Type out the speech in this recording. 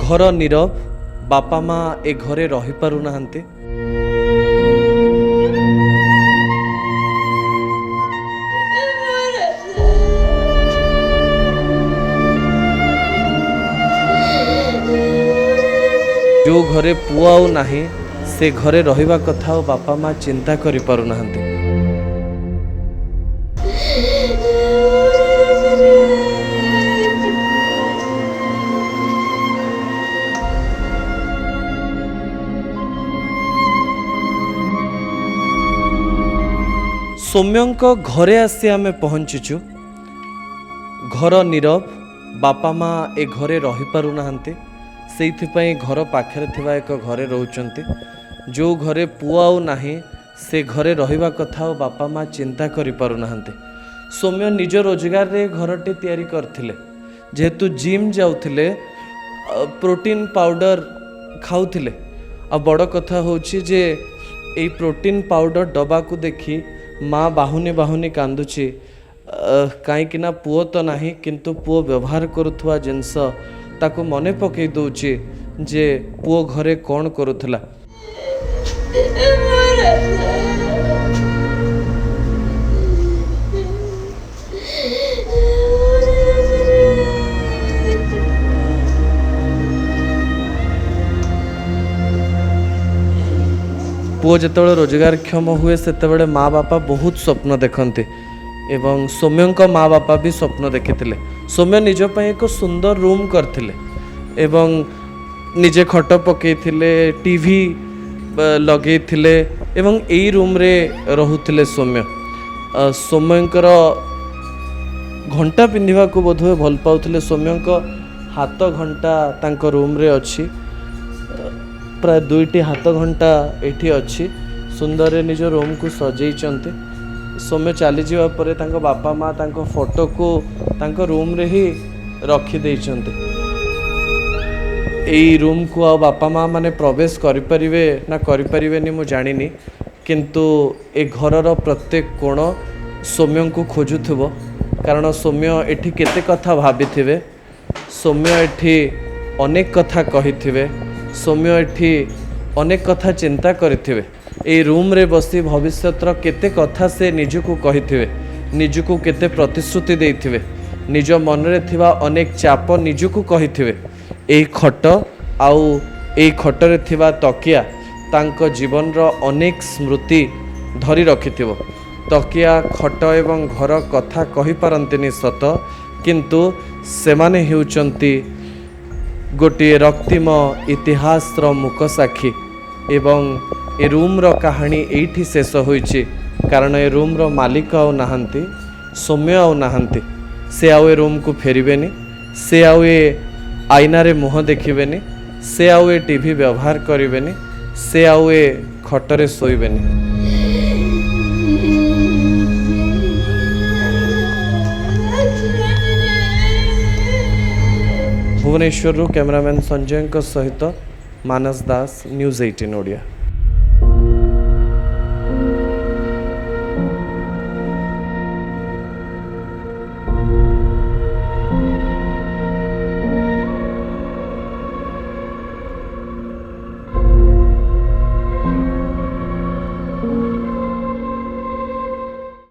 घर नीरव बापा माँ ए घरे रही पारु नाहांती। जो घरे पुआ आउ नाही से घरे रहिबा कथा और बापा माँ चिंता करि पारु नाहांती। सौम्यंक घरे आसी आमे पहुँचीचु। घर नीरव बापा माँ ए घरे रही पारु नाहांती। सेइथिपाई घर पाखरे थिबा एक घरे रहउचंती। जो घरे पुआ आउ नाही से घरे रहिबा कथा और बापा माँ चिंता करि पारु नाहांती। सौम्य निज रोजगार रे घरटे तैयारी करथिले। जेहेतु जिम जाउथिले प्रोटीन पाउडर खाउथिले। आ बड़ कथा होछि जे एई प्रोटीन पाउडर डबा को देखी माँ बाहुनी बाहुनी कांदुची। कहीं पुओ तो नहीं किंतु पुओ व्यवहार करुवा जिनस ताको मने पकई दौची जे पुओ घरे कौन करुथला। पुओ जिते रोजगार क्षम हुए से माँ बापा बहुत स्वप्न देखते एवं सौम्यंक माँ बापा भी स्वप्न देखिथिले। सौम्य निज पई एक सुंदर रूम करथिले एवं निजे खट पकेइथिले, टीवी लगेइथिले एवं एई रूम रे रहुथिले। सौम्यंकर घंटा पिंधिबा को बोधवे भल पाउथिले। सौम्यंक हाथ घंटा तांक रूम रे अछि। प्राय 2टी हाथ घंटा एठी अछि। सुंदर निज रूम को सजेइचंते। सौम्य चली जावा परे तांको बापा माँ तांको फोटो को तांको रूम रे ही रखी देइचंते। एई रूम को आ बापा माँ माने प्रवेश करि परिवे ना करि परिवेनी मु जानिनी, किंतु ए घरर प्रत्येक कोण सौम्य को खोजुथिबो। कारण सौम्य एठी केते कथा भाबिथिबे। सौम्य एठी अनेक कथा कहिथिबे। सौम्य एठी अनेक कथा चिंता करिथिबे। ए रूम रे बसी भविष्यतर केते कथा से निजको कहिथिबे, निजको केते प्रतिश्रुति देइथिबे, निज मन रे थिबा अनेक चाप निजको कहिथिबे। ए खट आउ ए खट रे थिबा तकिया तांको जीवन रो अनेक स्मृति धरी रखिथिबो। तकिया खट एवं घर कथा कहि पारंतिनी सत, किंतु सेमाने हेउचंती गोटे रक्तिम इतिहास रो मुख साक्षी। एवं ए रूम रो कहानी एठी शेष होईची। कारण ए रूम रो मालिक आउ नाहंती, सौम्य आउ नाहंती। से आउ ए रूम को फेरिबेनी, से आउ ए आईना रे मुह देखिबेनी, से आउ ए टीवी व्यवहार करिबेनी, से आउ ए खटरे सोइबेनी। भुवनेश्वर कैमरामैन संजय सहित मानस दास, न्यूज़ 18 ओडिया।